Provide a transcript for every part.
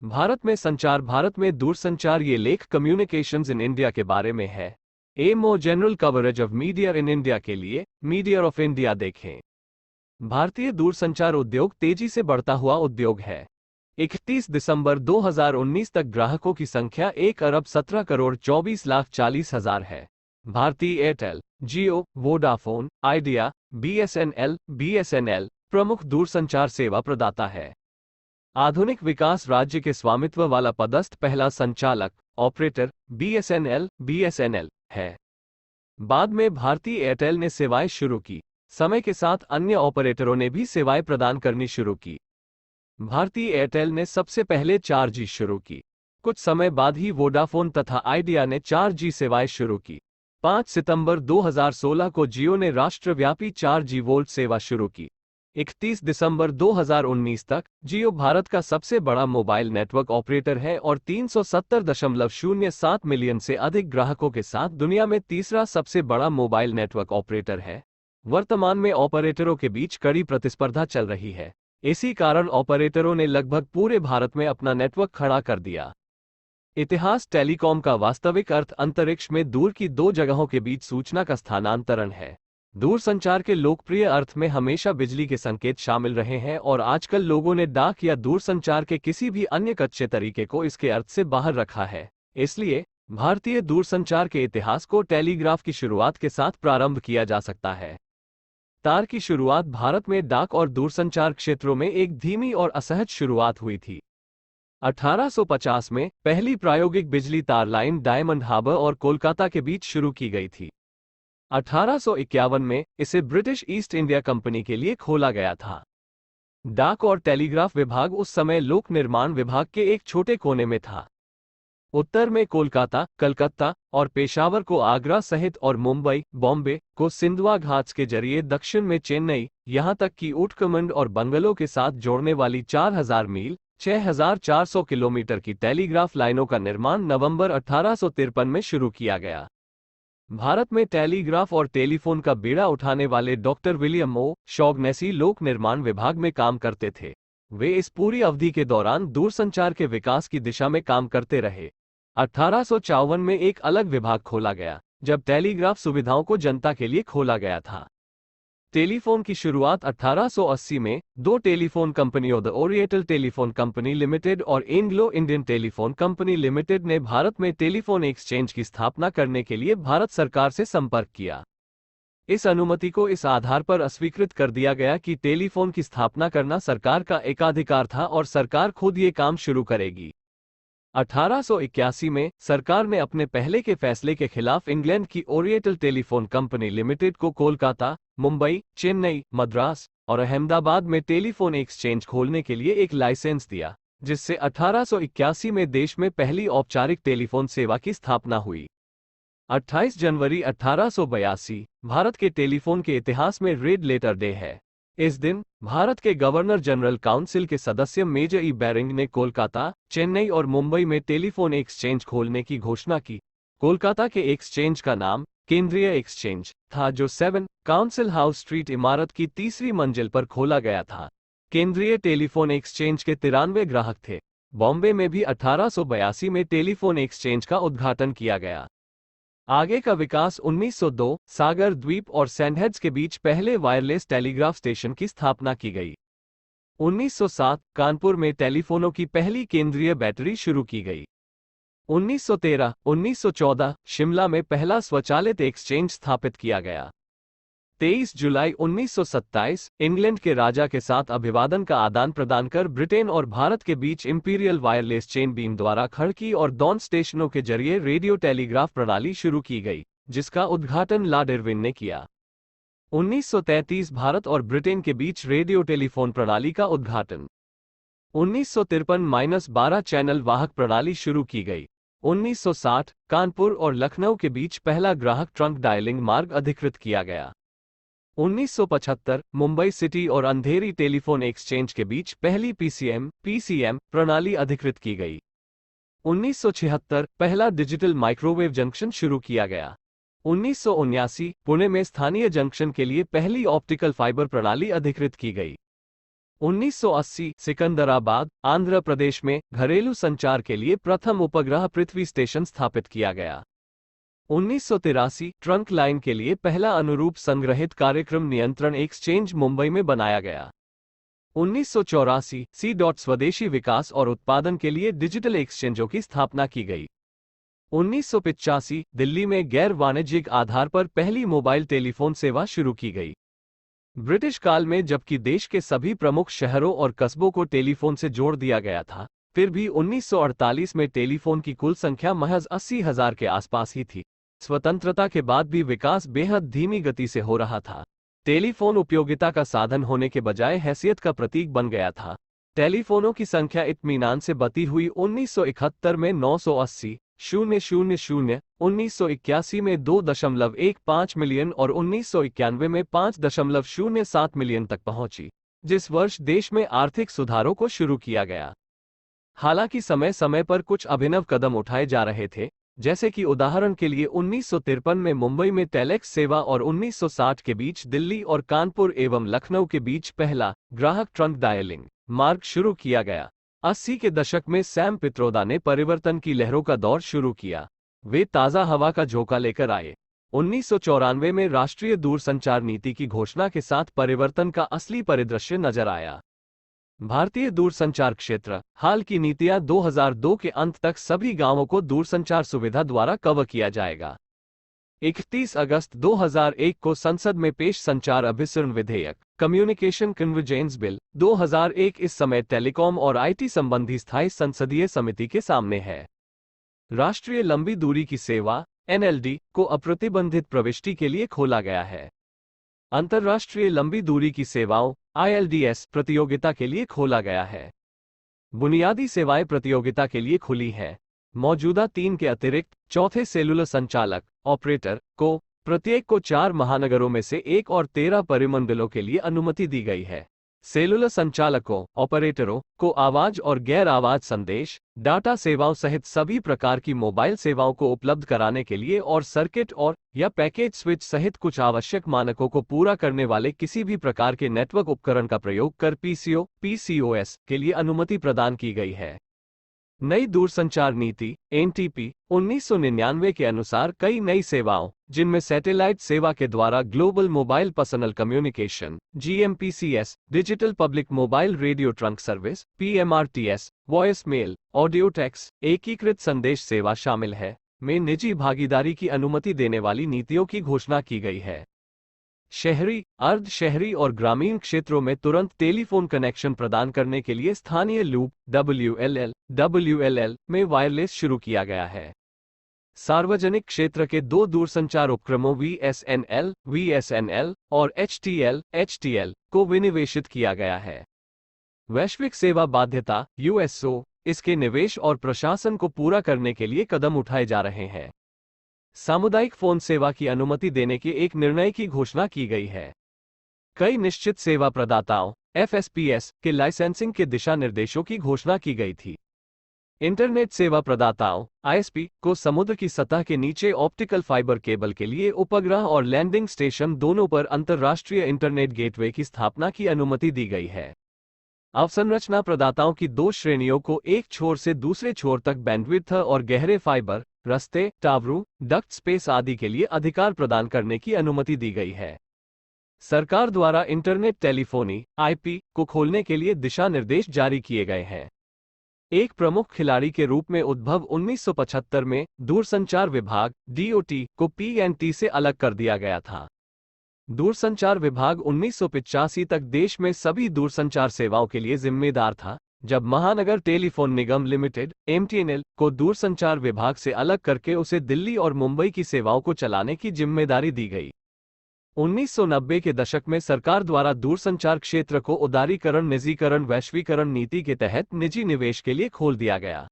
भारत में दूरसंचार। ये लेख कम्युनिकेशंस इन इंडिया के बारे में है। A more general coverage of media in India के लिए मीडिया ऑफ इंडिया देखें। भारतीय दूरसंचार उद्योग तेजी से बढ़ता हुआ उद्योग है। 31 दिसंबर 2019 तक ग्राहकों की संख्या 1,17,24,40,000 है। भारतीय एयरटेल, जियो, वोडाफोन, आइडिया, बीएसएनएल प्रमुख दूरसंचार सेवा प्रदाता है। आधुनिक विकास राज्य के स्वामित्व वाला पदस्थ पहला संचालक ऑपरेटर बीएसएनएल है। बाद में भारतीय एयरटेल ने सेवाएं शुरू की। समय के साथ अन्य ऑपरेटरों ने भी सेवाएं प्रदान करनी शुरू की। भारतीय एयरटेल ने सबसे पहले 4G शुरू की। कुछ समय बाद ही वोडाफोन तथा आइडिया ने 4G सेवाएं शुरू की। 5 सितंबर 2016 को जियो ने राष्ट्रव्यापी 4G वोल्ट सेवा शुरू की। 31 दिसंबर 2019 तक जियो भारत का सबसे बड़ा मोबाइल नेटवर्क ऑपरेटर है और 370.07 मिलियन से अधिक ग्राहकों के साथ दुनिया में तीसरा सबसे बड़ा मोबाइल नेटवर्क ऑपरेटर है। वर्तमान में ऑपरेटरों के बीच कड़ी प्रतिस्पर्धा चल रही है। इसी कारण ऑपरेटरों ने लगभग पूरे भारत में अपना नेटवर्क खड़ा कर दिया। इतिहास टेलीकॉम का वास्तविक अर्थ अंतरिक्ष में दूर की दो जगहों के बीच सूचना का स्थानांतरण है। दूरसंचार के लोकप्रिय अर्थ में हमेशा बिजली के संकेत शामिल रहे हैं और आजकल लोगों ने डाक या दूरसंचार के किसी भी अन्य कच्चे तरीके को इसके अर्थ से बाहर रखा है। इसलिए भारतीय दूरसंचार के इतिहास को टेलीग्राफ की शुरुआत के साथ प्रारंभ किया जा सकता है। तार की शुरुआत भारत में डाक और दूरसंचार क्षेत्रों में एक धीमी और असहज शुरुआत हुई थी। 1850 में पहली प्रायोगिक बिजली तार लाइन डायमंड हार्बर और कोलकाता के बीच शुरू की गई थी। 1851 में इसे ब्रिटिश ईस्ट इंडिया कंपनी के लिए खोला गया था। डाक और टेलीग्राफ विभाग उस समय लोक निर्माण विभाग के एक छोटे कोने में था। उत्तर में कोलकाता, कलकत्ता और पेशावर को आगरा सहित और मुंबई, बॉम्बे को सिंधवा घाट्स के जरिए दक्षिण में चेन्नई, यहां तक कि ऊटकमंड और बंगलो के साथ जोड़ने वाली 4000 मील 6400 किलोमीटर की टेलीग्राफ लाइनों का निर्माण नवंबर 1853 में शुरू किया गया। भारत में टेलीग्राफ और टेलीफोन का बीड़ा उठाने वाले डॉक्टर विलियम ओ शॉगनेसी लोक निर्माण विभाग में काम करते थे। वे इस पूरी अवधि के दौरान दूरसंचार के विकास की दिशा में काम करते रहे। 1854 में एक अलग विभाग खोला गया, जब टेलीग्राफ सुविधाओं को जनता के लिए खोला गया था। टेलीफोन की शुरुआत 1880 में दो टेलीफोन कंपनियों the oriental telephone company limited और Anglo Indian telephone company limited ने भारत में टेलीफोन एक्सचेंज की स्थापना करने के लिए भारत सरकार से संपर्क किया। इस अनुमति को इस आधार पर अस्वीकृत कर दिया गया कि टेलीफोन की स्थापना करना सरकार का एकाधिकार था और सरकार खुद ये काम शुरू करेगी। 1881 में सरकार ने अपने पहले के फैसले के खिलाफ इंग्लैंड की ओरिएंटल टेलीफोन कंपनी लिमिटेड को कोलकाता, मुंबई, चेन्नई, मद्रास और अहमदाबाद में टेलीफोन एक्सचेंज खोलने के लिए एक लाइसेंस दिया, जिससे 1881 में देश में पहली औपचारिक टेलीफोन सेवा की स्थापना हुई। 28 जनवरी 1882 भारत के टेलीफोन के इतिहास में रेड लेटर डे है। इस दिन भारत के गवर्नर जनरल काउंसिल के सदस्य मेजर ई बैरिंग ने कोलकाता, चेन्नई और मुंबई में टेलीफोन एक्सचेंज खोलने की घोषणा की। कोलकाता के एक्सचेंज का नाम केंद्रीय एक्सचेंज था, जो 7 काउंसिल हाउस स्ट्रीट इमारत की तीसरी मंजिल पर खोला गया था। केंद्रीय टेलीफोन एक्सचेंज के 93 ग्राहक थे। बॉम्बे में भी 1882 में टेलीफोन एक्सचेंज का उद्घाटन किया गया। आगे का विकास 1902 सागर द्वीप और सैंडहेड्स के बीच पहले वायरलेस टेलीग्राफ स्टेशन की स्थापना की गई। 1907 कानपुर में टेलीफोनों की पहली केंद्रीय बैटरी शुरू की गई। 1913-1914 शिमला में पहला स्वचालित एक्सचेंज स्थापित किया गया। 23 जुलाई 1927 इंग्लैंड के राजा के साथ अभिवादन का आदान प्रदान कर ब्रिटेन और भारत के बीच इंपीरियल वायरलेस चेन बीम द्वारा खड़की और दौन स्टेशनों के जरिए रेडियो टेलीग्राफ प्रणाली शुरू की गई, जिसका उद्घाटन लॉर्ड इरविन ने किया। 1933 भारत और ब्रिटेन के बीच रेडियो टेलीफोन प्रणाली का उद्घाटन। 1953-12 चैनल वाहक प्रणाली शुरू की गई। 1960 कानपुर और लखनऊ के बीच पहला ग्राहक ट्रंक डायलिंग मार्ग अधिकृत किया गया। 1975 मुंबई सिटी और अंधेरी टेलीफोन एक्सचेंज के बीच पहली पीसीएम प्रणाली अधिकृत की गई। 1976 पहला डिजिटल माइक्रोवेव जंक्शन शुरू किया गया। 1979 पुणे में स्थानीय जंक्शन के लिए पहली ऑप्टिकल फाइबर प्रणाली अधिकृत की गई। 1980 सिकंदराबाद, आंध्र प्रदेश में घरेलू संचार के लिए प्रथम उपग्रह पृथ्वी स्टेशन स्थापित किया गया। 1983 ट्रंक लाइन के लिए पहला अनुरूप संग्रहित कार्यक्रम नियंत्रण एक्सचेंज मुंबई में बनाया गया। 1984 सी डॉट स्वदेशी विकास और उत्पादन के लिए डिजिटल एक्सचेंजों की स्थापना की गई। 1985 दिल्ली में गैर वाणिज्यिक आधार पर पहली मोबाइल टेलीफोन सेवा शुरू की गई। ब्रिटिश काल में जबकि देश के सभी प्रमुख शहरों और कस्बों को टेलीफोन से जोड़ दिया गया था, फिर भी 1948 में टेलीफोन की कुल संख्या महज 80,000 के आसपास ही थी। स्वतंत्रता के बाद भी विकास बेहद धीमी गति से हो रहा था। टेलीफोन उपयोगिता का साधन होने के बजाय हैसियत का प्रतीक बन गया था। टेलीफोनों की संख्या इत्मीनान से बढ़ती हुई 1971 में 980,000, 1981 में 2.15 मिलियन और 1991 में 5.07 मिलियन तक पहुंची, जिस वर्ष देश में आर्थिक सुधारों को शुरू किया गया। हालांकि समय समय पर कुछ अभिनव कदम उठाए जा रहे थे, जैसे कि उदाहरण के लिए 1953 में मुंबई में टेलेक्स सेवा और 1960 के बीच दिल्ली और कानपुर एवं लखनऊ के बीच पहला ग्राहक ट्रंक डायलिंग मार्ग शुरू किया गया। 80 के दशक में सैम पित्रोदा ने परिवर्तन की लहरों का दौर शुरू किया। वे ताज़ा हवा का झोंका लेकर आए। 1994 में राष्ट्रीय दूरसंचार नीति की घोषणा के साथ परिवर्तन का असली परिदृश्य नजर आया। भारतीय दूरसंचार क्षेत्र हाल की नीतियां 2002 के अंत तक सभी गांवों को दूरसंचार सुविधा द्वारा कवर किया जाएगा। 31 अगस्त 2001 को संसद में पेश संचार अभिसरण विधेयक कम्युनिकेशन कन्वर्जेंस बिल 2001 इस समय टेलीकॉम और आईटी संबंधी स्थायी संसदीय समिति के सामने है। राष्ट्रीय लंबी दूरी की सेवा एनएलडी को अप्रतिबंधित प्रविष्टि के लिए खोला गया है। अंतर्राष्ट्रीय लंबी दूरी की सेवाओं ILDS प्रतियोगिता के लिए खोला गया है। बुनियादी सेवाएं प्रतियोगिता के लिए खुली है। मौजूदा 3 के अतिरिक्त चौथे सेलुलर संचालक ऑपरेटर को प्रत्येक को 4 महानगरों में से 1 और 13 परिमंडलों के लिए अनुमति दी गई है। सेलुलर संचालकों ऑपरेटरों को आवाज और गैर आवाज संदेश डाटा सेवाओं सहित सभी प्रकार की मोबाइल सेवाओं को उपलब्ध कराने के लिए और सर्किट और या पैकेज स्विच सहित कुछ आवश्यक मानकों को पूरा करने वाले किसी भी प्रकार के नेटवर्क उपकरण का प्रयोग कर PCOS के लिए अनुमति प्रदान की गई है। नई दूरसंचार नीति NTP 1999 के अनुसार कई नई सेवाओं, जिनमें सैटेलाइट सेवा के द्वारा global mobile personal communication GMPCS, digital public mobile radio trunk service PMRTS, voice mail, audio text, एकीकृत संदेश सेवा शामिल है, में निजी भागीदारी की अनुमति देने वाली नीतियों की घोषणा की गई है। शहरी, अर्ध शहरी और ग्रामीण क्षेत्रों में तुरंत टेलीफोन कनेक्शन प्रदान करने के लिए स्थानीय लूप WLL में वायरलेस शुरू किया गया है। सार्वजनिक क्षेत्र के 2 दूरसंचार उपक्रमों VSNL और HTL को विनिवेशित किया गया है। वैश्विक सेवा बाध्यता USO, इसके निवेश और प्रशासन को पूरा करने के लिए कदम उठाए जा रहे हैं। सामुदायिक फोन सेवा की अनुमति देने के एक निर्णय की घोषणा की गई है। कई निश्चित सेवा प्रदाताओं FSPS के लाइसेंसिंग के दिशा निर्देशों की घोषणा की गई थी। इंटरनेट सेवा प्रदाताओं ISP को समुद्र की सतह के नीचे ऑप्टिकल फाइबर केबल के लिए उपग्रह और लैंडिंग स्टेशन दोनों पर अंतर्राष्ट्रीय इंटरनेट गेटवे की स्थापना की अनुमति दी गई है। अवसंरचना प्रदाताओं की 2 श्रेणियों को एक छोर से दूसरे छोर तक बैंडविड्थ और गहरे फाइबर रस्ते, टावरों, डक्ट स्पेस आदि के लिए अधिकार प्रदान करने की अनुमति दी गई है। सरकार द्वारा इंटरनेट टेलीफोनी IP को खोलने के लिए दिशा निर्देश जारी किए गए हैं। एक प्रमुख खिलाड़ी के रूप में उद्भव 1975 में दूरसंचार विभाग DOT को PNT से अलग कर दिया गया था। दूरसंचार विभाग 1985 तक देश में सभी दूरसंचार सेवाओं के लिए जिम्मेदार था, जब महानगर टेलीफोन निगम लिमिटेड MTNL को दूरसंचार विभाग से अलग करके उसे दिल्ली और मुंबई की सेवाओं को चलाने की जिम्मेदारी दी गई। 1990 के दशक में सरकार द्वारा दूरसंचार क्षेत्र को उदारीकरण निजीकरण वैश्वीकरण नीति के तहत निजी निवेश के लिए खोल दिया गया।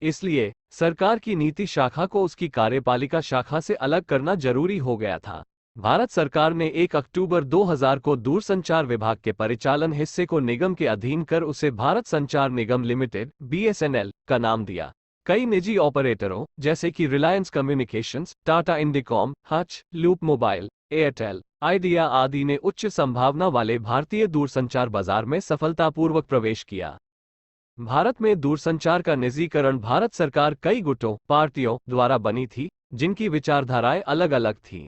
इसलिए सरकार की नीति शाखा को उसकी कार्यपालिका शाखा से अलग करना जरूरी हो गया था। भारत सरकार ने 1 अक्टूबर 2000 को दूरसंचार विभाग के परिचालन हिस्से को निगम के अधीन कर उसे भारत संचार निगम लिमिटेड BSNL का नाम दिया। कई निजी ऑपरेटरों जैसे कि Reliance communications, Tata Indicom, Hutch, loop mobile, Airtel, idea आदि ने उच्च संभावना वाले भारतीय दूरसंचार बाजार में सफलतापूर्वक प्रवेश किया। भारत में दूरसंचार का निजीकरण भारत सरकार कई गुटों, पार्टियों द्वारा बनी थी, जिनकी विचारधाराएं अलग अलग थीं।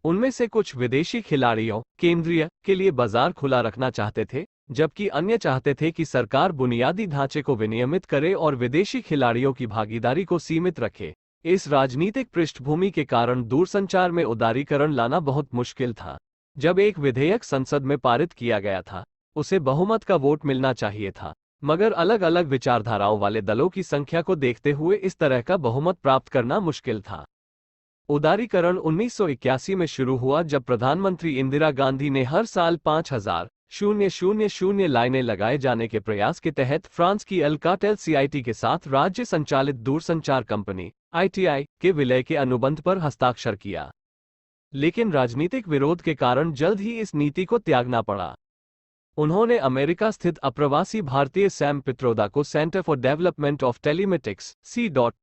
उनमें से कुछ विदेशी खिलाड़ियों, केंद्रीय के लिए बाजार खुला रखना चाहते थे, जबकि अन्य चाहते थे कि सरकार बुनियादी ढांचे को विनियमित करे और विदेशी खिलाड़ियों की भागीदारी को सीमित रखे। इस राजनीतिक पृष्ठभूमि के कारण दूरसंचार में उदारीकरण लाना बहुत मुश्किल था। जब एक विधेयक संसद में पारित किया गया था, उसे बहुमत का वोट मिलना चाहिए था, मगर अलग अलग विचारधाराओं वाले दलों की संख्या को देखते हुए इस तरह का बहुमत प्राप्त करना मुश्किल था। उदारीकरण 1981 में शुरू हुआ, जब प्रधानमंत्री इंदिरा गांधी ने हर साल 5,000 लाइनें लगाए जाने के प्रयास के तहत फ्रांस की अल्काटेल सीआईटी के साथ राज्य संचालित दूरसंचार कंपनी आईटीआई के विलय के अनुबंध पर हस्ताक्षर किया। लेकिन राजनीतिक विरोध के कारण जल्द ही इस नीति को त्यागना पड़ा। उन्होंने अमेरिका स्थित अप्रवासी भारतीय सैम पित्रोदा को centre for development of telematics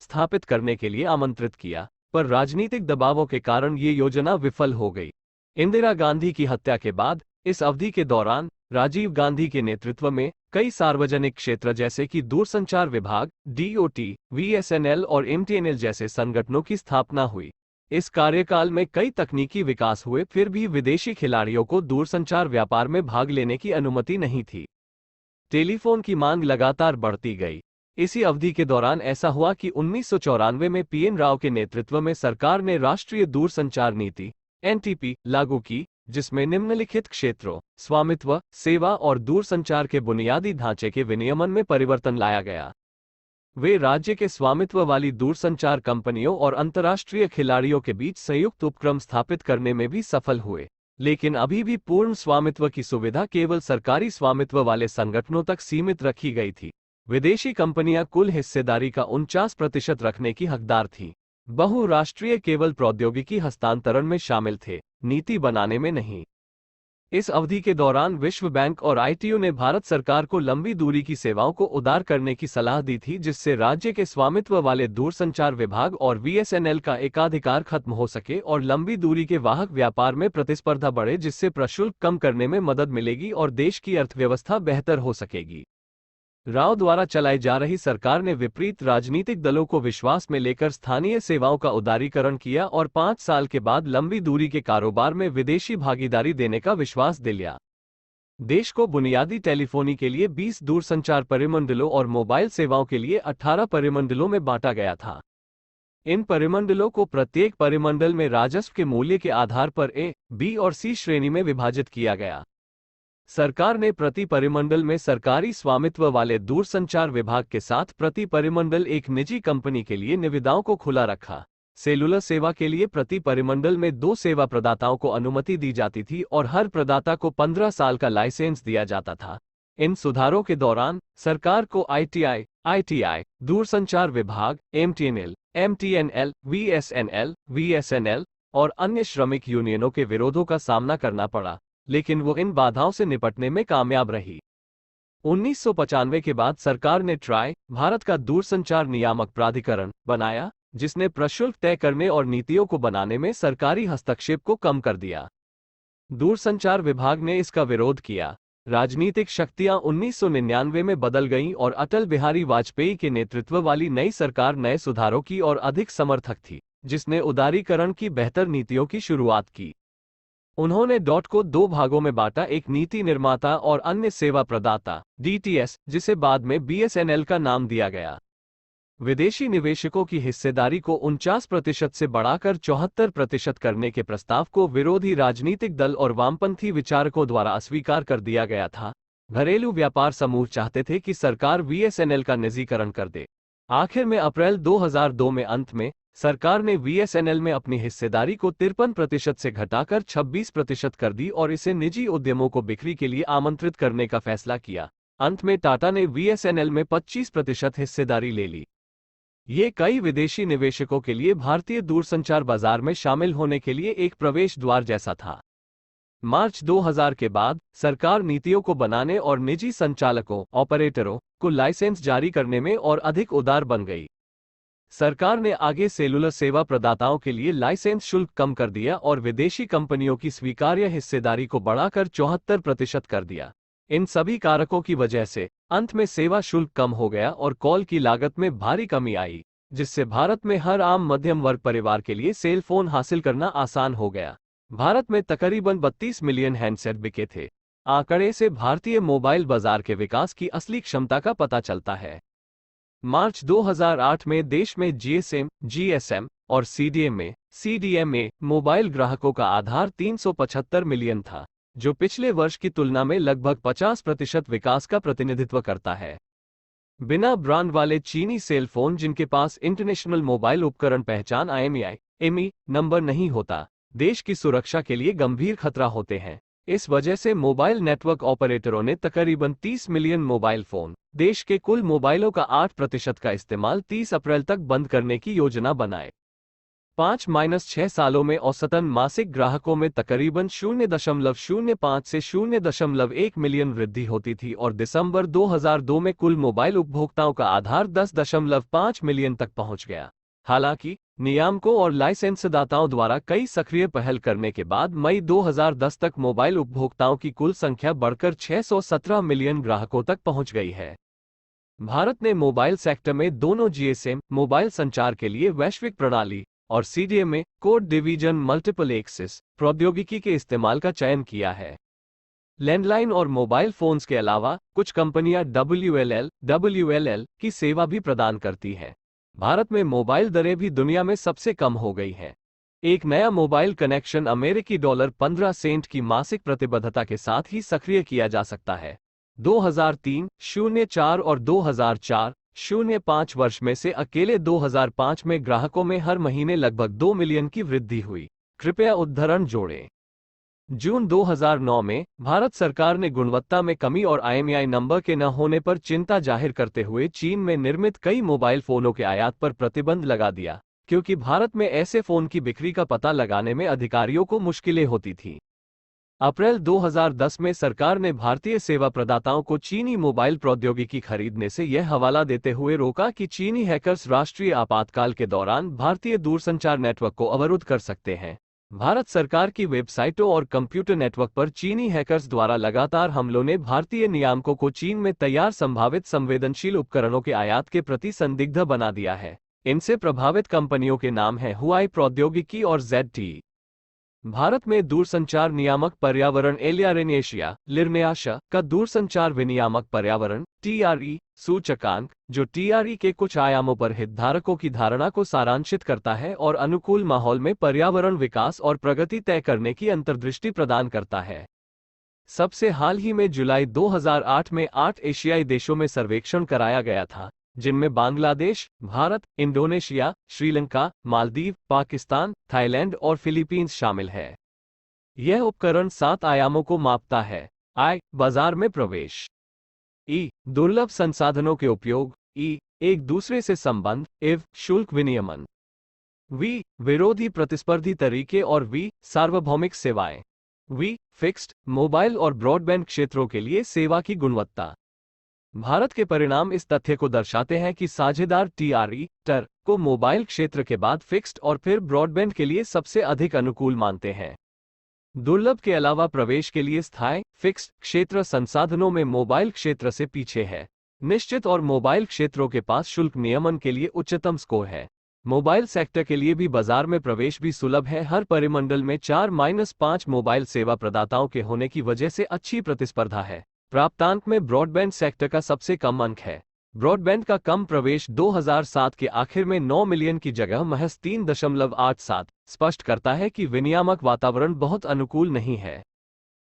स्थापित करने के लिए आमंत्रित किया, पर राजनीतिक दबावों के कारण ये योजना विफल हो गई। इंदिरा गांधी की हत्या के बाद इस अवधि के दौरान राजीव गांधी के नेतृत्व में कई सार्वजनिक क्षेत्र जैसे कि दूरसंचार विभाग, डीओटी, वीएसएनएल और एमटीएनएल जैसे संगठनों की स्थापना हुई। इस कार्यकाल में कई तकनीकी विकास हुए, फिर भी विदेशी खिलाड़ियों को दूरसंचार व्यापार में भाग लेने की अनुमति नहीं थी। टेलीफोन की मांग लगातार बढ़ती गई। इसी अवधि के दौरान ऐसा हुआ कि 1994 में पीएन राव के नेतृत्व में सरकार ने राष्ट्रीय दूरसंचार नीति एनटीपी लागू की, जिसमें निम्नलिखित क्षेत्रों स्वामित्व, सेवा और दूरसंचार के बुनियादी ढांचे के विनियमन में परिवर्तन लाया गया। वे राज्य के स्वामित्व वाली दूरसंचार कंपनियों और अंतर्राष्ट्रीय खिलाड़ियों के बीच संयुक्त उपक्रम स्थापित करने में भी सफल हुए, लेकिन अभी भी पूर्ण स्वामित्व की सुविधा केवल सरकारी स्वामित्व वाले संगठनों तक सीमित रखी गई थी। विदेशी कंपनियां कुल हिस्सेदारी का 49% रखने की हकदार थीं। बहुराष्ट्रीय केवल प्रौद्योगिकी हस्तांतरण में शामिल थे, नीति बनाने में नहीं। इस अवधि के दौरान विश्व बैंक और आईटीयू ने भारत सरकार को लंबी दूरी की सेवाओं को उदार करने की सलाह दी थी, जिससे राज्य के स्वामित्व वाले दूरसंचार विभाग और वीएसएनएल का एकाधिकार खत्म हो सके और लंबी दूरी के वाहक व्यापार में प्रतिस्पर्धा बढ़े, जिससे प्रशुल्क कम करने में मदद मिलेगी और देश की अर्थव्यवस्था बेहतर हो सकेगी। राव द्वारा चलाई जा रही सरकार ने विपरीत राजनीतिक दलों को विश्वास में लेकर स्थानीय सेवाओं का उदारीकरण किया और 5 साल के बाद लंबी दूरी के कारोबार में विदेशी भागीदारी देने का विश्वास दिलाया। देश को बुनियादी टेलीफोनी के लिए 20 दूरसंचार परिमंडलों और मोबाइल सेवाओं के लिए 18 परिमंडलों में बांटा गया था। इन परिमंडलों को प्रत्येक परिमंडल में राजस्व के मूल्य के आधार पर ए, बी और सी श्रेणी में विभाजित किया गया। सरकार ने प्रति परिमंडल में सरकारी स्वामित्व वाले दूरसंचार विभाग के साथ प्रति परिमंडल एक निजी कंपनी के लिए निविदाओं को खुला रखा। सेलुलर सेवा के लिए प्रति परिमंडल में 2 सेवा प्रदाताओं को अनुमति दी जाती थी और हर प्रदाता को 15 साल का लाइसेंस दिया जाता था। इन सुधारों के दौरान सरकार को आईटीआई, दूरसंचार विभाग, एमटीएनएल, वीएसएनएल और अन्य श्रमिक यूनियनों के विरोधों का सामना करना पड़ा, लेकिन वो इन बाधाओं से निपटने में कामयाब रही। 1995 के बाद सरकार ने ट्राई, भारत का दूरसंचार नियामक प्राधिकरण, बनाया, जिसने प्रशुल्क तय करने और नीतियों को बनाने में सरकारी हस्तक्षेप को कम कर दिया। दूरसंचार विभाग ने इसका विरोध किया। राजनीतिक शक्तियां 1999 में बदल गईं और अटल बिहारी वाजपेयी के नेतृत्व वाली नई सरकार नए सुधारों की और अधिक समर्थक थी, जिसने उदारीकरण की बेहतर नीतियों की शुरुआत की। उन्होंने डॉट को 2 भागों में बांटा, एक नीति निर्माता और अन्य सेवा प्रदाता डीटीएस, जिसे बाद में बीएसएनएल का नाम दिया गया। विदेशी निवेशकों की हिस्सेदारी को 49% से बढ़ाकर 74% करने के प्रस्ताव को विरोधी राजनीतिक दल और वामपंथी विचारकों द्वारा अस्वीकार कर दिया गया था। घरेलू व्यापार समूह चाहते थे कि सरकार बीएसएनएल का निजीकरण कर दे। आखिर में अप्रैल 2002 में अंत में सरकार ने वीएसएनएल में अपनी हिस्सेदारी को 53% से घटाकर 26% कर दी और इसे निजी उद्यमों को बिक्री के लिए आमंत्रित करने का फैसला किया। अंत में टाटा ने वीएसएनएल में 25% हिस्सेदारी ले ली। ये कई विदेशी निवेशकों के लिए भारतीय दूरसंचार बाजार में शामिल होने के लिए एक प्रवेश द्वार जैसा था। मार्च 2000 के बाद सरकार नीतियों को बनाने और निजी संचालकों ऑपरेटरों को लाइसेंस जारी करने में और अधिक उदार बन गई। सरकार ने आगे सेलुलर सेवा प्रदाताओं के लिए लाइसेंस शुल्क कम कर दिया और विदेशी कंपनियों की स्वीकार्य हिस्सेदारी को बढ़ाकर 74% कर दिया। इन सभी कारकों की वजह से अंत में सेवा शुल्क कम हो गया और कॉल की लागत में भारी कमी आई, जिससे भारत में हर आम मध्यम वर्ग परिवार के लिए सेल फोन हासिल करना आसान हो गया। भारत में तकरीबन 32 मिलियन हैंडसेट बिके थे। आंकड़े से भारतीय मोबाइल बाजार के विकास की असली क्षमता का पता चलता है। मार्च 2008 में देश में जीएसएम, जीएसएम और सीडीएमए मोबाइल ग्राहकों का आधार 375 मिलियन था, जो पिछले वर्ष की तुलना में लगभग 50% विकास का प्रतिनिधित्व करता है। बिना ब्रांड वाले चीनी सेल फोन जिनके पास इंटरनेशनल मोबाइल उपकरण पहचान IMEI नंबर नहीं होता, देश की सुरक्षा के लिए गंभीर खतरा होते हैं। इस वजह से मोबाइल नेटवर्क ऑपरेटरों ने तकरीबन 30 मिलियन मोबाइल फोन, देश के कुल मोबाइलों का 8% का इस्तेमाल 30 अप्रैल तक बंद करने की योजना बनाए। 5-6 सालों में औसतन मासिक ग्राहकों में तकरीबन 0.05 से 0.1 मिलियन वृद्धि होती थी और दिसंबर 2002 में कुल मोबाइल उपभोक्ताओं का आधार 10.5 मिलियन तक पहुंच गया। हालांकि नियामकों और लाइसेंसदाताओं द्वारा कई सक्रिय पहल करने के बाद मई 2010 तक मोबाइल उपभोक्ताओं की कुल संख्या बढ़कर 617 मिलियन ग्राहकों तक पहुंच गई है। भारत ने मोबाइल सेक्टर में दोनों जीएसएम मोबाइल संचार के लिए वैश्विक प्रणाली और CDMA code division multiple access प्रौद्योगिकी के इस्तेमाल का चयन किया है। लैंडलाइन और मोबाइल फोन्स के अलावा कुछ कंपनियां WLL की सेवा भी प्रदान करती हैं। भारत में मोबाइल दरें भी दुनिया में सबसे कम हो गई हैं। एक नया मोबाइल कनेक्शन अमेरिकी $15 की मासिक प्रतिबद्धता के साथ ही सक्रिय किया जा सकता है। 2003-04 और 2004-05 वर्ष में से अकेले 2005 में ग्राहकों में हर महीने लगभग 2 मिलियन की वृद्धि हुई। कृपया उद्धरण जोड़ें। जून 2009 में भारत सरकार ने गुणवत्ता में कमी और IMEI नंबर के न होने पर चिंता जाहिर करते हुए चीन में निर्मित कई मोबाइल फोनों के आयात पर प्रतिबंध लगा दिया, क्योंकि भारत में ऐसे फोन की बिक्री का पता लगाने में अधिकारियों को मुश्किलें होती थीं। अप्रैल 2010 में सरकार ने भारतीय सेवा प्रदाताओं को चीनी मोबाइल प्रौद्योगिकी खरीदने से यह हवाला देते हुए रोका कि चीनी हैकर्स राष्ट्रीय आपातकाल के दौरान भारतीय दूरसंचार नेटवर्क को अवरुद्ध कर सकते हैं। भारत सरकार की वेबसाइटों और कंप्यूटर नेटवर्क पर चीनी हैकर्स द्वारा लगातार हमलों ने भारतीय नियामकों को चीन में तैयार संभावित संवेदनशील उपकरणों के आयात के प्रति संदिग्ध बना दिया है। इनसे प्रभावित कंपनियों के नाम हैं हुआई प्रौद्योगिकी और ZTE। भारत में दूरसंचार नियामक पर्यावरण लिरनेशिया का दूरसंचार विनियामक पर्यावरण TRE सूचकांक, जो TRE के कुछ आयामों पर हितधारकों की धारणा को सारांशित करता है और अनुकूल माहौल में पर्यावरण विकास और प्रगति तय करने की अंतर्दृष्टि प्रदान करता है। सबसे हाल ही में जुलाई 2008 में 8 एशियाई देशों में सर्वेक्षण कराया गया था, जिनमें बांग्लादेश, भारत, इंडोनेशिया, श्रीलंका, मालदीव, पाकिस्तान, थाईलैंड और फिलीपींस शामिल है। यह उपकरण 7 आयामों को मापता है। I बाजार में प्रवेश, E दुर्लभ संसाधनों के उपयोग, E एक दूसरे से संबंध, IV शुल्क विनियमन, V विरोधी प्रतिस्पर्धी तरीके और V सार्वभौमिक सेवाएं, V फिक्स्ड, मोबाइल और ब्रॉडबैंड क्षेत्रों के लिए सेवा की गुणवत्ता। भारत के परिणाम इस तथ्य को दर्शाते हैं कि साझेदार TR को मोबाइल क्षेत्र के बाद फिक्स्ड और फिर ब्रॉडबैंड के लिए सबसे अधिक अनुकूल मानते हैं। दुर्लभ के अलावा प्रवेश के लिए स्थायी फिक्स्ड क्षेत्र संसाधनों में मोबाइल क्षेत्र से पीछे है। निश्चित और मोबाइल क्षेत्रों के पास शुल्क नियमन के लिए उच्चतम स्कोर है। मोबाइल सेक्टर के लिए भी बाजार में प्रवेश भी सुलभ है। हर परिमंडल में 4-5 मोबाइल सेवा प्रदाताओं के होने की वजह से अच्छी प्रतिस्पर्धा है। प्राप्तांक में ब्रॉडबैंड सेक्टर का सबसे कम अंक है। ब्रॉडबैंड का कम प्रवेश 2007 के आखिर में 9 मिलियन की जगह महज 3.87 स्पष्ट करता है कि विनियामक वातावरण बहुत अनुकूल नहीं है।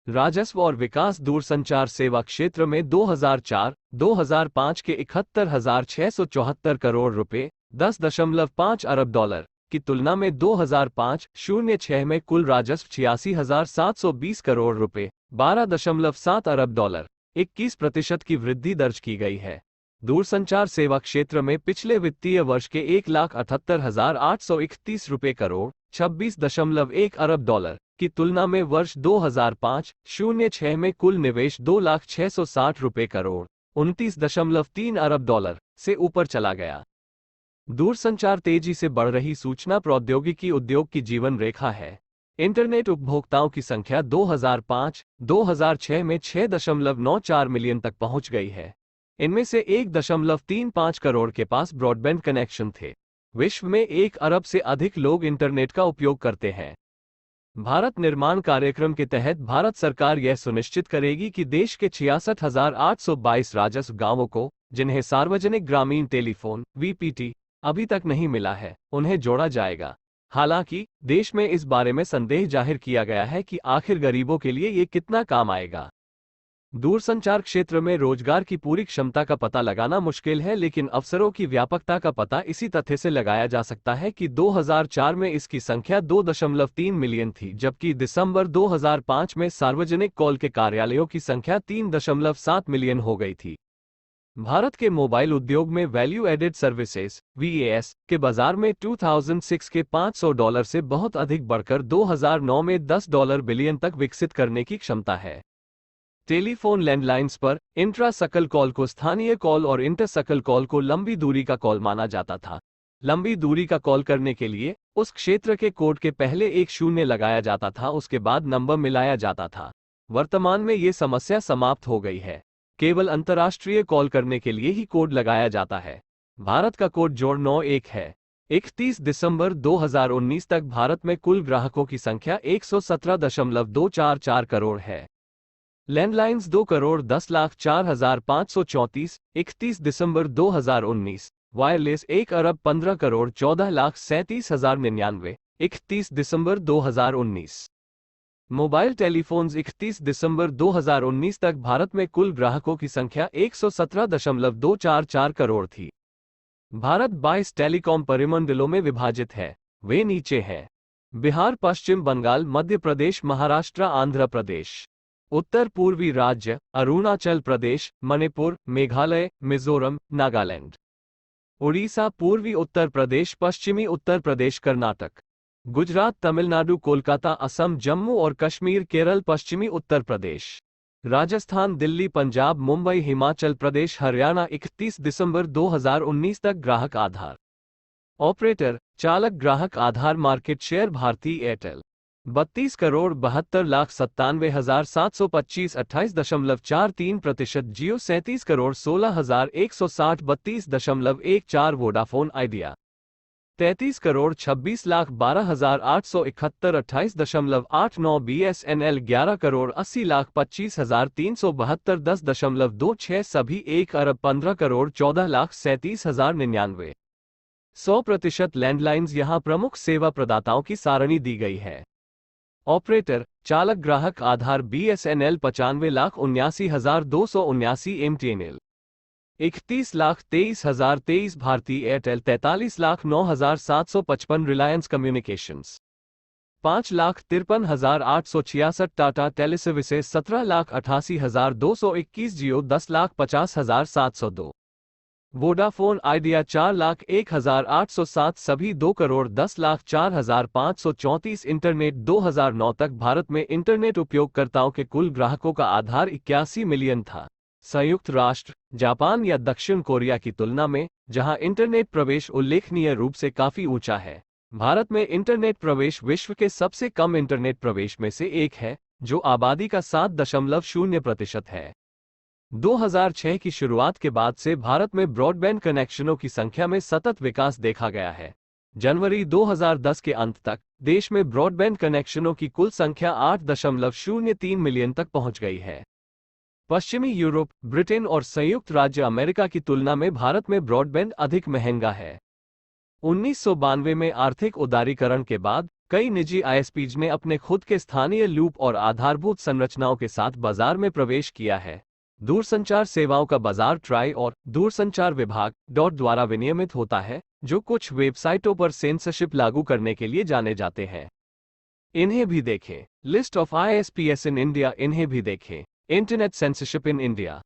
राजस्व और विकास दूरसंचार सेवा क्षेत्र में 2004-2005 के 71,674 करोड़ रुपए, $10.5 अरब की तुलना में 2005-06 में कुल राजस्व 86,720 करोड़ रुपए, $12.7 अरब, 21% की वृद्धि दर्ज की गई है। दूरसंचार सेवा क्षेत्र में पिछले वित्तीय वर्ष के 1,78,831 रुपए करोड़, $26.1 अरब की तुलना में वर्ष 2005-06 में कुल निवेश 2,660 रुपए करोड़, $29.3 अरब से ऊपर चला गया। दूरसंचार तेजी से बढ़ रही सूचना प्रौद्योगिकी उद्योग की जीवन रेखा है। इंटरनेट उपभोक्ताओं की संख्या 2005-2006 में 6.94 मिलियन तक पहुंच गई है। इनमें से 1.35 करोड़ के पास ब्रॉडबैंड कनेक्शन थे। विश्व में 1 अरब से अधिक लोग इंटरनेट का उपयोग करते हैं। भारत निर्माण कार्यक्रम के तहत भारत सरकार यह सुनिश्चित करेगी कि देश के 66,822 राजस्व गांवों को, जिन्हें सार्वजनिक ग्रामीण टेलीफोन (वीपीटी) अभी तक नहीं मिला है, उन्हें जोड़ा जाएगा। हालांकि देश में इस बारे में संदेह जाहिर किया गया है कि आखिर गरीबों के लिए ये कितना काम आएगा। दूरसंचार क्षेत्र में रोजगार की पूरी क्षमता का पता लगाना मुश्किल है, लेकिन अवसरों की व्यापकता का पता इसी तथ्य से लगाया जा सकता है कि 2004 में इसकी संख्या 2.3 मिलियन थी, जबकि दिसंबर 2005 में सार्वजनिक कॉल के कार्यालयों की संख्या 3.7 मिलियन हो गई थी। भारत के मोबाइल उद्योग में वैल्यू एडेड सर्विसेज (VAS) के बाजार में 2006 के $500 से बहुत अधिक बढ़कर 2009 में $10 बिलियन तक विकसित करने की क्षमता है। टेलीफोन लैंडलाइंस पर इंट्रा सकल कॉल को स्थानीय कॉल और इंटर सकल कॉल को लंबी दूरी का कॉल माना जाता था। लंबी दूरी का कॉल करने के लिए उस क्षेत्र के कोड के पहले एक शून्य लगाया जाता था, उसके बाद नंबर मिलाया जाता था। वर्तमान में ये समस्या समाप्त हो गई है। केवल अंतर्राष्ट्रीय कॉल करने के लिए ही कोड लगाया जाता है। भारत का कोड जोड़ 91 है। 31 दिसंबर 2019 तक भारत में कुल ग्राहकों की संख्या 117.244 करोड़ है। लैंडलाइंस 2,10,04,534, 31 दिसंबर 2019। वायरलेस 1,15,14,37,099, 31 दिसंबर 2019। मोबाइल टेलीफोन्स 31 दिसंबर 2019 तक भारत में कुल ग्राहकों की संख्या 117.244 करोड़ थी। भारत 22 टेलीकॉम परिमंडलों में विभाजित है। वे नीचे हैं: बिहार, पश्चिम बंगाल, मध्य प्रदेश, महाराष्ट्र, आंध्र प्रदेश। उत्तर पूर्वी राज्य: अरुणाचल प्रदेश, मणिपुर, मेघालय, मिजोरम, नागालैंड। उड़ीसा, पूर्वी उत्तर प्रदेश, पश्चिमी उत्तर प्रदेश, कर्नाटक। गुजरात, तमिलनाडु, कोलकाता, असम, जम्मू और कश्मीर, केरल, पश्चिमी उत्तर प्रदेश। राजस्थान, दिल्ली, पंजाब, मुंबई, हिमाचल प्रदेश, हरियाणा। 31 दिसंबर 2019 तक ग्राहक आधार। ऑपरेटर: चालक ग्राहक आधार। Market share: Bharti Airtel 32,72,97,725 28.43%। Jio 37,16,160 32.14। Vodafone Idea 33,26,12,871 28.89। BSNL 11,80,25,372 10.26। सभी 1,15,14,37,099। 100% लैंडलाइंस। यहां प्रमुख सेवा प्रदाताओं की सारणी दी गई है। ऑपरेटर: चालक ग्राहक आधार। BSNL 95,79,279 MTNL 31,23,023। Bharti Airtel 43,09,755। Reliance Communications 5,53,866। Tata Teleservices 17,88,221। Jio 10,50,702। Vodafone Idea 4,01,807। सभी 2,10,04,534। इंटरनेट 2009 तक भारत में इंटरनेट उपयोगकर्ताओं के कुल ग्राहकों का आधार 81 मिलियन था। संयुक्त राष्ट्र, जापान या दक्षिण कोरिया की तुलना में, जहां इंटरनेट प्रवेश उल्लेखनीय रूप से काफी ऊंचा है, भारत में इंटरनेट प्रवेश विश्व के सबसे कम इंटरनेट प्रवेश में से एक है, जो आबादी का 7.0% है। 2006 की शुरुआत के बाद से भारत में ब्रॉडबैंड कनेक्शनों की संख्या में सतत विकास देखा गया है। जनवरी 2010 के अंत तक देश में ब्रॉडबैंड कनेक्शनों की कुल संख्या 8.03 मिलियन तक पहुंच गई है। पश्चिमी यूरोप, ब्रिटेन और संयुक्त राज्य अमेरिका की तुलना में भारत में ब्रॉडबैंड अधिक महंगा है। 1992 में आर्थिक उदारीकरण के बाद कई निजी ISPs ने अपने खुद के स्थानीय लूप और आधारभूत संरचनाओं के साथ बाजार में प्रवेश किया है। दूरसंचार सेवाओं का बाजार ट्राई और दूरसंचार विभाग द्वारा विनियमित होता है, जो कुछ वेबसाइटों पर सेंसरशिप लागू करने के लिए जाने जाते हैं। इन्हें भी देखें। List of ISPs in India. इन्हें भी देखें। Internet censorship in India.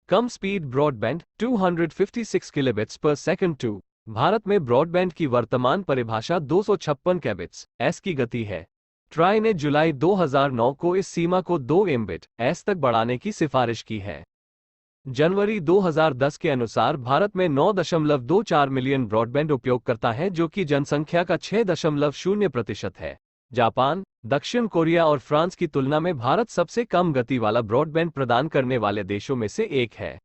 कम स्पीड ब्रॉडबैंड 256 किलोबिट्स पर सेकंड टू। भारत में ब्रॉडबैंड की वर्तमान परिभाषा 256 केबिट्स एस की गति है। ट्राई ने जुलाई 2009 को इस सीमा को 2 Mbit/s तक बढ़ाने की सिफारिश की है। जनवरी 2010 के अनुसार भारत में 9.24 मिलियन ब्रॉडबैंड उपयोगकर्ता हैं, जो कि जनसंख्या का 6.0% है। जापान, दक्षिण कोरिया और फ्रांस की तुलना में भारत सबसे कम गति वाला ब्रॉडबैंड प्रदान करने वाले देशों में से एक है।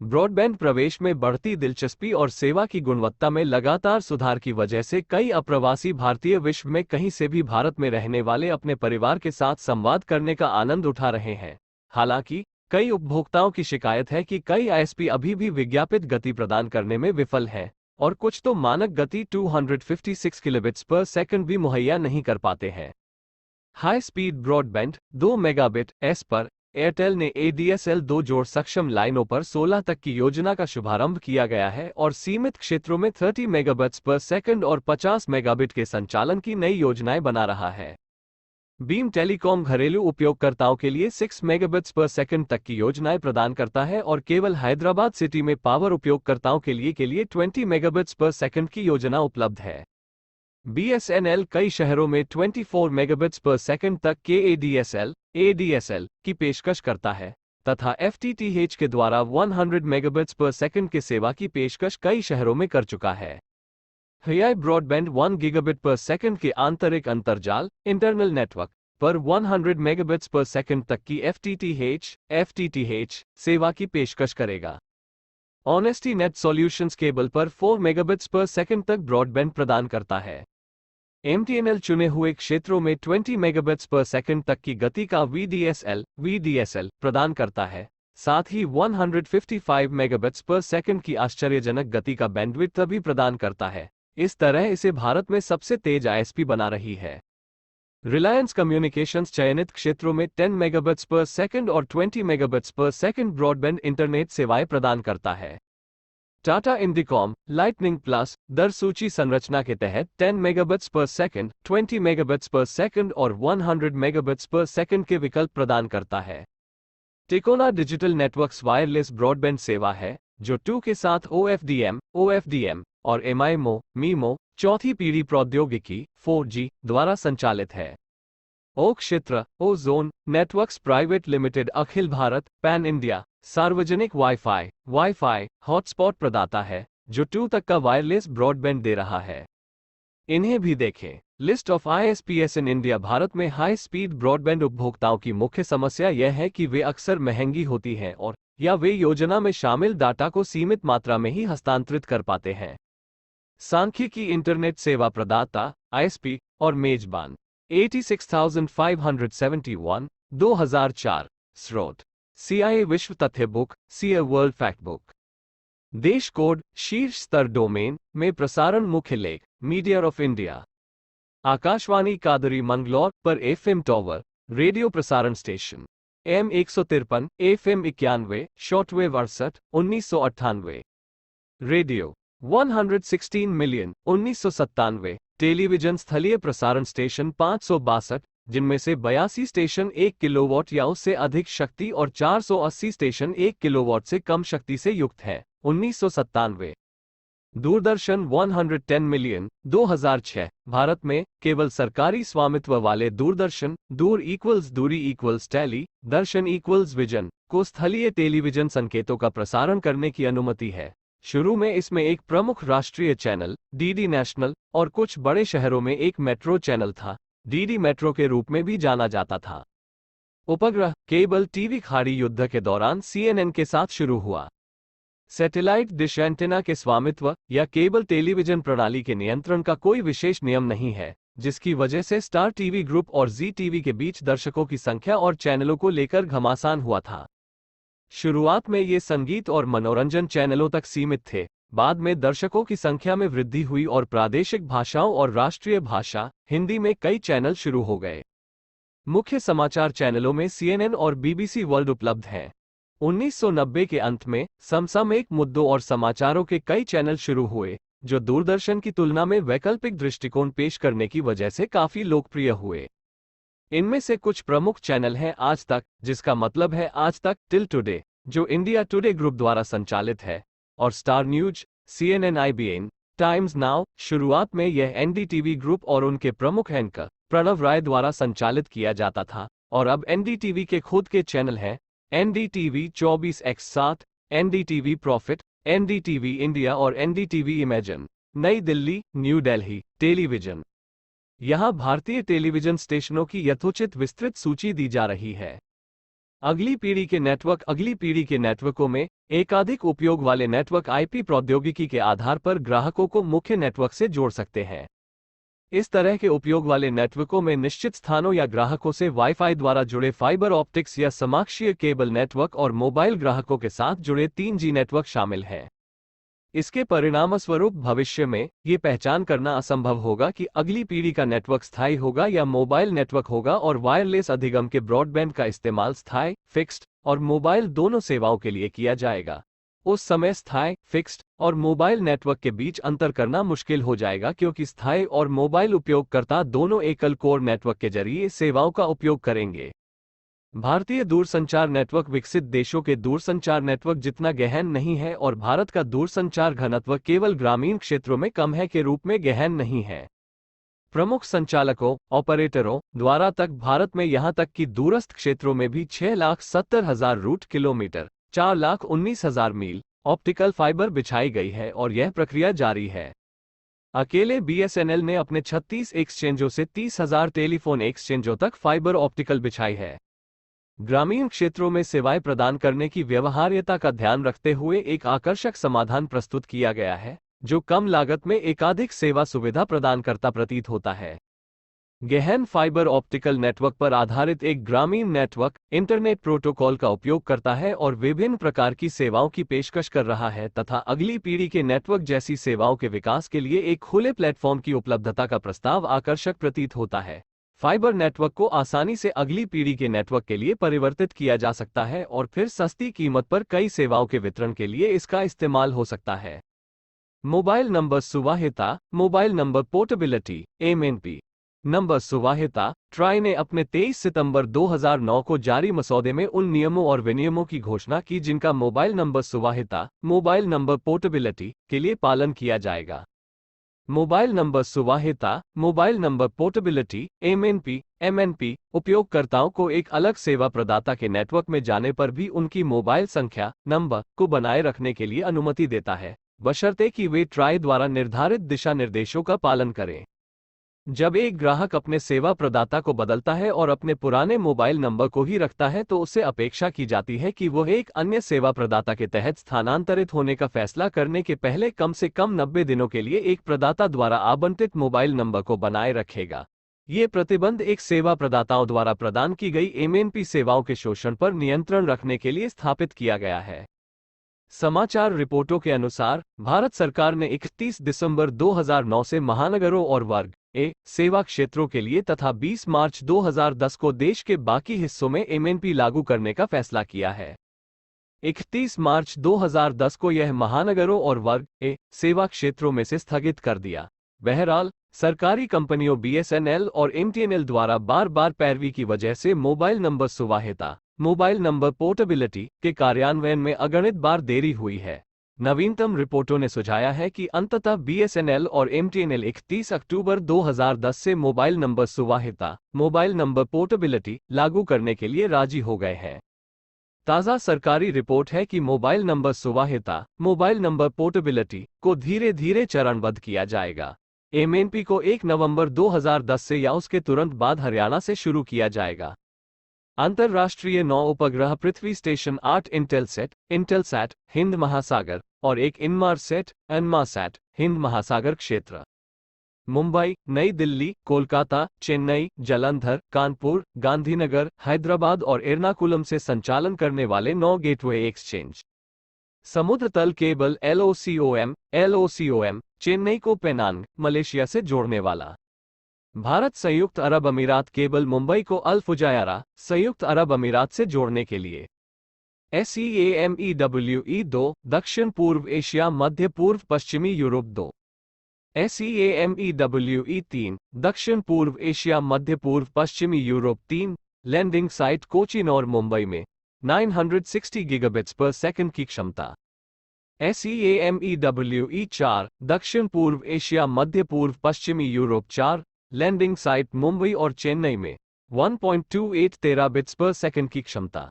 ब्रॉडबैंड प्रवेश में बढ़ती दिलचस्पी और सेवा की गुणवत्ता में लगातार सुधार की वजह से कई अप्रवासी भारतीय विश्व में कहीं से भी भारत में रहने वाले अपने परिवार के साथ संवाद करने का आनंद उठा रहे हैं। हालांकि कई उपभोक्ताओं की शिकायत है कि कई आईएसपी अभी भी विज्ञापित गति प्रदान करने में विफल हैं, और कुछ तो मानक गति 256 किलोबिट्स पर सेकंड भी मुहैया नहीं कर पाते हैं। High speed broadband 2 megabit S पर एयरटेल ने ADSL 2 जोड़ सक्षम लाइनों पर 16 तक की योजना का शुभारंभ किया गया है और सीमित क्षेत्रों में 30 मेगाबिट्स पर सेकंड और 50 मेगाबिट के संचालन की नई योजनाएं बना रहा है। बीम टेलीकॉम घरेलू उपयोगकर्ताओं के लिए 6 मेगाबिट्स पर सेकंड तक की योजनाएं प्रदान करता है और केवल हैदराबाद सिटी में पावर उपयोगकर्ताओं के लिए 20 मेगाबिट्स पर सेकंड की योजना उपलब्ध है। BSNL कई शहरों में 24 मेगाबिट्स पर सेकंड तक के ADSL की पेशकश करता है तथा FTTH के द्वारा 100 मेगाबिट्स पर सेकंड की सेवा की पेशकश कई शहरों में कर चुका है। हाई ब्रॉडबैंड 1 गीगाबिट पर सेकंड के आंतरिक अंतर्जाल इंटरनल नेटवर्क पर 100 मेगाबिट्स पर सेकंड तक की FTTH सेवा की पेशकश करेगा। ऑनेस्टी नेट सॉल्यूशंस केबल पर 4 मेगाबिट्स पर सेकंड तक ब्रॉडबैंड प्रदान करता है। MTNL चुने हुए क्षेत्रों में 20 मेगाबिट्स पर सेकंड तक की गति का VDSL प्रदान करता है। साथ ही 155 मेगाबिट्स पर सेकंड की आश्चर्यजनक गति का बैंडविड्थ भी प्रदान करता है। इस तरह इसे भारत में सबसे तेज ISP बना रही है। रिलायंस कम्युनिकेशंस चयनित क्षेत्रों में 10 मेगाबिट्स पर सेकंड और 20 मेगाबिट्स पर सेकंड ब्रॉडबैंड इंटरनेट सेवाएं प्रदान करता है। टाटा इंडिकॉम लाइटनिंग प्लस दर सूची संरचना के तहत 10 मेगाबिट्स पर सेकंड, 20 मेगाबिट्स पर सेकंड और 100 मेगाबिट्स पर सेकंड के विकल्प प्रदान करता है। Tikona digital networks wireless broadband सेवा है जो 2 के साथ OFDM और MIMO चौथी पीढ़ी प्रौद्योगिकी 4G द्वारा संचालित है। ओ क्षेत्र जोन नेटवर्क्स प्राइवेट लिमिटेड अखिल भारत पैन इंडिया सार्वजनिक वाईफाई हॉटस्पॉट प्रदाता है जो 2 तक का वायरलेस ब्रॉडबैंड दे रहा है। इन्हें भी देखें। List of ISPs in India. Bharat में हाई स्पीड ब्रॉडबैंड उपभोक्ताओं की मुख्य समस्या यह है कि वे अक्सर महंगी होती हैं और या वे योजना में शामिल डाटा को सीमित मात्रा में ही हस्तांतरित कर पाते हैं। सांख्यिकी इंटरनेट सेवा प्रदाता ISP और मेजबान 86,571 2004 स्रोत CIA विश्व तथ्य book CIA world fact book. देश कोड शीर्ष स्तर डोमेन में प्रसारण मुख्य लेख media of India. Akashvani Kadri Mangalore पर FM टॉवर रेडियो प्रसारण station AM 153 FM 91 shortwave 68 1998 radio 116 million 1997 television स्थलीय प्रसारण स्टेशन 562 जिनमें से 82 स्टेशन 1 किलोवाट या उससे अधिक शक्ति और 480 स्टेशन 1 किलोवाट से कम शक्ति से युक्त है 1997। दूरदर्शन 110 मिलियन 2006। भारत में केवल सरकारी स्वामित्व वाले दूरदर्शन दूरी टेली दर्शन विजन को स्थलीय टेलीविजन संकेतों का प्रसारण करने की अनुमति है। शुरू में इसमें एक प्रमुख राष्ट्रीय चैनल DD नेशनल और कुछ बड़े शहरों में एक मेट्रो चैनल था, DD मेट्रो के रूप में भी जाना जाता था। उपग्रह केबल टीवी खाड़ी युद्ध के दौरान CNN के साथ शुरू हुआ। सैटेलाइट डिश एंटेना के स्वामित्व या केबल टेलीविजन प्रणाली के नियंत्रण का कोई विशेष नियम नहीं है, जिसकी वजह से स्टार टीवी ग्रुप और जी टीवी के बीच दर्शकों की संख्या और चैनलों को लेकर घमासान हुआ था। शुरुआत में ये संगीत और मनोरंजन चैनलों तक सीमित थे। बाद में दर्शकों की संख्या में वृद्धि हुई और प्रादेशिक भाषाओं और राष्ट्रीय भाषा हिंदी में कई चैनल शुरू हो गए। मुख्य समाचार चैनलों में CNN और BBC वर्ल्ड उपलब्ध हैं। 1990 के अंत में समसामयिक मुद्दों और समाचारों के कई चैनल शुरू हुए, जो दूरदर्शन की तुलना में वैकल्पिक दृष्टिकोण पेश करने की वजह से काफी लोकप्रिय हुए। इनमें से कुछ प्रमुख चैनल हैं आज तक, जिसका मतलब है आज तक टिल टुडे, जो इंडिया टुडे ग्रुप द्वारा संचालित है, और star news, CNN IBN, times now. शुरुआत में यह NDTV ग्रुप और उनके प्रमुख एंकर प्रणव राय द्वारा संचालित किया जाता था, और अब NDTV के खुद के चैनल हैं, NDTV 24x7, NDTV profit, NDTV India और NDTV इमेजिन। नई दिल्ली, न्यू दिल्ली टेलीविजन। यहां भारतीय टेलीविजन स्टेशनों की यथोचित विस्तृत सूची दी जा रही है। अगली पीढ़ी के नेटवर्कों में एकाधिक उपयोग वाले नेटवर्क आईपी प्रौद्योगिकी के आधार पर ग्राहकों को मुख्य नेटवर्क से जोड़ सकते हैं। इस तरह के उपयोग वाले नेटवर्कों में निश्चित स्थानों या ग्राहकों से वाईफाई द्वारा जुड़े फाइबर ऑप्टिक्स या समाक्षीय केबल नेटवर्क और मोबाइल ग्राहकों के साथ जुड़े 3G नेटवर्क शामिल हैं। इसके परिणामस्वरूप भविष्य में ये पहचान करना असंभव होगा कि अगली पीढ़ी का नेटवर्क स्थायी होगा या मोबाइल नेटवर्क होगा, और वायरलेस अधिगम के ब्रॉडबैंड का इस्तेमाल स्थायी, फिक्स्ड और मोबाइल दोनों सेवाओं के लिए किया जाएगा। उस समय स्थायी, फिक्स्ड और मोबाइल नेटवर्क के बीच अंतर करना मुश्किल हो जाएगा, क्योंकि स्थायी और मोबाइल उपयोगकर्ता दोनों एकल कोर नेटवर्क के जरिए सेवाओं का उपयोग करेंगे। भारतीय दूरसंचार नेटवर्क विकसित देशों के दूरसंचार नेटवर्क जितना गहन नहीं है, और भारत का दूरसंचार घनत्व केवल ग्रामीण क्षेत्रों में कम है के रूप में गहन नहीं है। प्रमुख संचालकों, ऑपरेटरों द्वारा तक भारत में यहां तक कि दूरस्थ क्षेत्रों में भी 6,70,000 रूट किलोमीटर 4,19,000 मील ऑप्टिकल फाइबर बिछाई गई है, और यह प्रक्रिया जारी है। अकेले BSNL ने अपने 36 एक्सचेंजों से 30,000 टेलीफोन एक्सचेंजों तक फाइबर ऑप्टिकल बिछाई है। ग्रामीण क्षेत्रों में सेवाएं प्रदान करने की व्यवहार्यता का ध्यान रखते हुए एक आकर्षक समाधान प्रस्तुत किया गया है, जो कम लागत में एकाधिक सेवा सुविधा प्रदान करता प्रतीत होता है। गहन फाइबर ऑप्टिकल नेटवर्क पर आधारित एक ग्रामीण नेटवर्क इंटरनेट प्रोटोकॉल का उपयोग करता है और विभिन्न प्रकार की सेवाओं की पेशकश कर रहा है, तथा अगली पीढ़ी के नेटवर्क जैसी सेवाओं के विकास के लिए एक खुले प्लेटफॉर्म की उपलब्धता का प्रस्ताव आकर्षक प्रतीत होता है। फाइबर नेटवर्क को आसानी से अगली पीढ़ी के नेटवर्क के लिए परिवर्तित किया जा सकता है, और फिर सस्ती कीमत पर कई सेवाओं के वितरण के लिए इसका इस्तेमाल हो सकता है। मोबाइल नंबर सुवाह्यता, mobile number portability, MNP। Number सुवाह्यता। ट्राई ने अपने 23 सितंबर 2009 को जारी मसौदे में उन नियमों और विनियमों की घोषणा की जिनका मोबाइल नंबर सुवाह्यता, मोबाइल नंबर पोर्टेबिलिटी के लिए पालन किया जाएगा। मोबाइल नंबर सुवाह्यता, मोबाइल नंबर पोर्टेबिलिटी, MNP उपयोगकर्ताओं को एक अलग सेवा प्रदाता के नेटवर्क में जाने पर भी उनकी मोबाइल संख्या नंबर को बनाए रखने के लिए अनुमति देता है, बशर्ते कि वे ट्राई द्वारा निर्धारित दिशा निर्देशों का पालन करें। जब एक ग्राहक अपने सेवा प्रदाता को बदलता है और अपने पुराने मोबाइल नंबर को ही रखता है, तो उससे अपेक्षा की जाती है कि वह एक अन्य सेवा प्रदाता के तहत स्थानांतरित होने का फैसला करने के पहले कम से कम 90 दिनों के लिए एक प्रदाता द्वारा आवंटित मोबाइल नंबर को बनाए रखेगा। ये प्रतिबंध एक सेवा प्रदाताओं द्वारा प्रदान की गई MNP सेवाओं के शोषण पर नियंत्रण रखने के लिए स्थापित किया गया है। समाचार रिपोर्टों के अनुसार भारत सरकार ने 31 दिसंबर 2009 से महानगरों और वर्ग ए सेवा क्षेत्रों के लिए तथा 20 मार्च 2010 को देश के बाकी हिस्सों में MNP लागू करने का फैसला किया है। 31 मार्च 2010 को यह महानगरों और वर्ग ए सेवा क्षेत्रों में से स्थगित कर दिया। बहरहाल, सरकारी कंपनियों BSNL और MTNL द्वारा बार बार पैरवी की वजह से मोबाइल नंबर सुवाह्यता, मोबाइल नंबर पोर्टेबिलिटी के कार्यान्वयन में अगणित बार देरी हुई है। नवीनतम रिपोर्टों ने सुझाया है कि अंततः BSNL और MTNL 31 अक्टूबर 2010 से मोबाइल नंबर सुवाह्यता, मोबाइल नंबर पोर्टेबिलिटी लागू करने के लिए राजी हो गए हैं। ताज़ा सरकारी रिपोर्ट है कि मोबाइल नंबर सुवाह्यता, मोबाइल नंबर पोर्टेबिलिटी को धीरे धीरे चरणबद्ध किया जाएगा। MNP को 1 नवंबर 2010 से या उसके तुरंत बाद हरियाणा से शुरू किया जाएगा। अंतर्राष्ट्रीय 9 उपग्रह पृथ्वी स्टेशन 8 इंटेलसैट हिंद महासागर और एक इनमारसेट एनमारसैट हिंद महासागर क्षेत्र। मुंबई, नई दिल्ली, कोलकाता, चेन्नई, जालंधर, कानपुर, गांधीनगर, हैदराबाद और एर्नाकुलम से संचालन करने वाले 9 गेटवे एक्सचेंज। समुद्र तल केबल LOCOM चेन्नई को पेनांग, मलेशिया से जोड़ने वाला। भारत संयुक्त अरब अमीरात केबल मुंबई को अल फुजायरा, संयुक्त अरब अमीरात से जोड़ने के लिए। SEAMEWE 2 दक्षिण पूर्व एशिया मध्य पूर्व पश्चिमी यूरोप 2। SEAMEWE 3 दक्षिण पूर्व एशिया मध्य पूर्व पश्चिमी यूरोप 3। लैंडिंग साइट कोचीन और मुंबई में 960 गीगाबिट्स पर सेकंड की क्षमता। SEAMEWE 4 दक्षिण पूर्व एशिया मध्य पूर्व पश्चिमी यूरोप 4। लैंडिंग साइट मुंबई और चेन्नई में 1.28 टेराबिट्स पर सेकंड की क्षमता।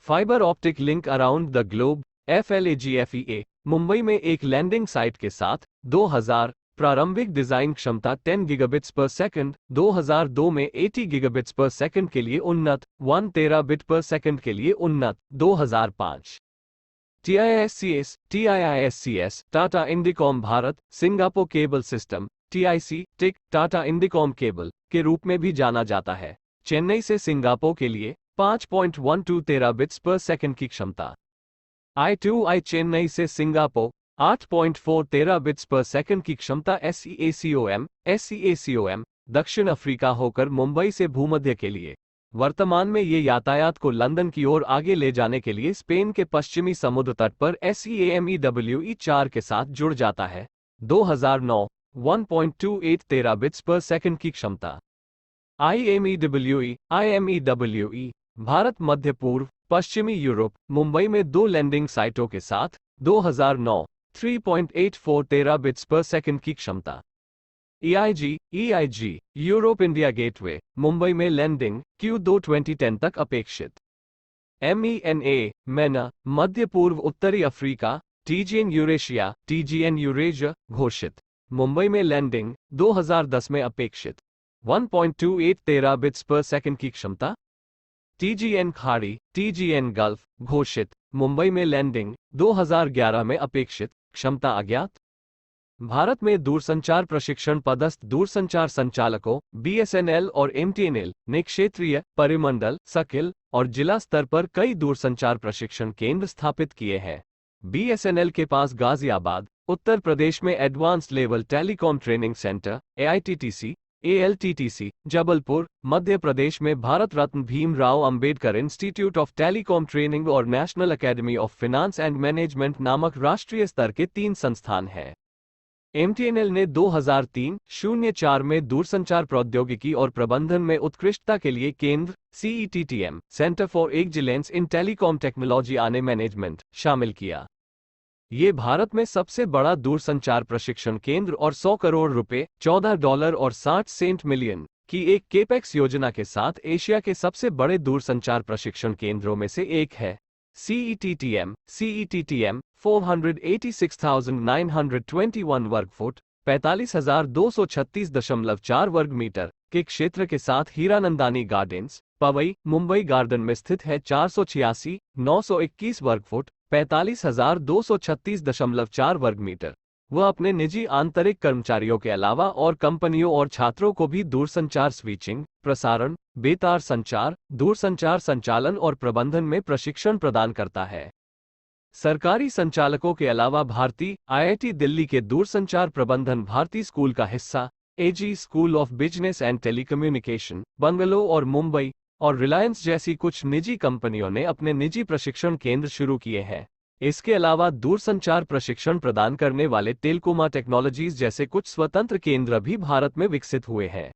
Fibre optic link around the globe FLAGFEA। Mumbai में एक लैंडिंग साइट के साथ 2000 प्रारंभिक डिजाइन क्षमता 10 गीगाबिट्स पर सेकंड, 2002 में 80 गीगाबिट्स पर सेकंड के लिए उन्नत, 1 टेराबिट पर सेकंड के लिए उन्नत, 2005 TISCS Tata Indicom Bharat Singapore cable system TIC Tata Indicom cable के रूप में भी जाना जाता है, चेन्नई से सिंगापुर के लिए 5.12 टेराबिट्स पर सेकंड की क्षमता। I2I चेन्नई से सिंगापुर 8.4 टेराबिट्स पर सेकंड की क्षमता। SCACOM दक्षिण अफ्रीका होकर मुंबई से भूमध्य के लिए। वर्तमान में ये यातायात को लंदन की ओर आगे ले जाने के लिए स्पेन के पश्चिमी समुद्र तट पर SEAMEWE4 के साथ जुड़ जाता है। 2009 1.28 टेराबिट्स पर सेकंड की क्षमता। IMEWE भारत मध्य पूर्व पश्चिमी यूरोप मुंबई में 2 लैंडिंग साइटों के साथ 2009 3.84 टेराबिट्स पर सेकंड की क्षमता। EIG Europe India gateway Mumbai में लैंडिंग Q2 2010 तक अपेक्षित। MENA मध्य पूर्व उत्तरी अफ्रीका TGN यूरेशिया घोषित, मुंबई में लैंडिंग 2010 में अपेक्षित। 1.28 टेराबिट्स पर सेकंड की क्षमता। TGN खाड़ी TGN गल्फ घोषित, मुंबई में लैंडिंग 2011 में अपेक्षित, क्षमता अज्ञात। भारत में दूरसंचार प्रशिक्षण पदस्थ दूरसंचार संचालकों BSNL और MTNL ने क्षेत्रीय, परिमंडल, सर्किल और जिला स्तर पर कई दूरसंचार प्रशिक्षण केंद्र स्थापित किए हैं। BSNL के पास गाजियाबाद, उत्तर प्रदेश में advanced level telecom training centre AITTC, ALTTC, Jabalpur, Madhya Pradesh में Bharat Ratna Bhimrao Ambedkar institute of telecom training और national academy of finance and management नामक राष्ट्रीय स्तर के 3 संस्थान हैं। MTNL ने 2003-04 में दूरसंचार प्रौद्योगिकी और प्रबंधन में उत्कृष्टता के लिए केंद्र CETTM centre for excellence in telecom technology and management शामिल किया। ये भारत में सबसे बड़ा दूरसंचार प्रशिक्षण केंद्र और 100 करोड़ रुपए $14 और 60 सेंट मिलियन की एक केपेक्स योजना के साथ एशिया के सबसे बड़े दूरसंचार प्रशिक्षण केंद्रों में से एक है। CETTM 486,921 वर्ग फुट 45,236.4 वर्ग मीटर के क्षेत्र के साथ हीरानंदानी गार्डन्स, पवई, मुंबई गार्डन में स्थित है। 486,921 वर्ग फुट 45,236.4 वर्ग मीटर। वह अपने निजी आंतरिक कर्मचारियों के अलावा और कंपनियों और छात्रों को भी दूरसंचार स्विचिंग, प्रसारण, बेतार संचार, दूरसंचार संचालन और प्रबंधन में प्रशिक्षण प्रदान करता है। सरकारी संचालकों के अलावा भारती IIT दिल्ली के दूरसंचार प्रबंधन भारती स्कूल का हिस्सा AG school of business and telecommunication, bungalow और मुंबई और रिलायंस जैसी कुछ निजी कंपनियों ने अपने निजी प्रशिक्षण केंद्र शुरू किए हैं। इसके अलावा दूरसंचार प्रशिक्षण प्रदान करने वाले टेलकोमा टेक्नोलॉजीज जैसे कुछ स्वतंत्र केंद्र भी भारत में विकसित हुए हैं।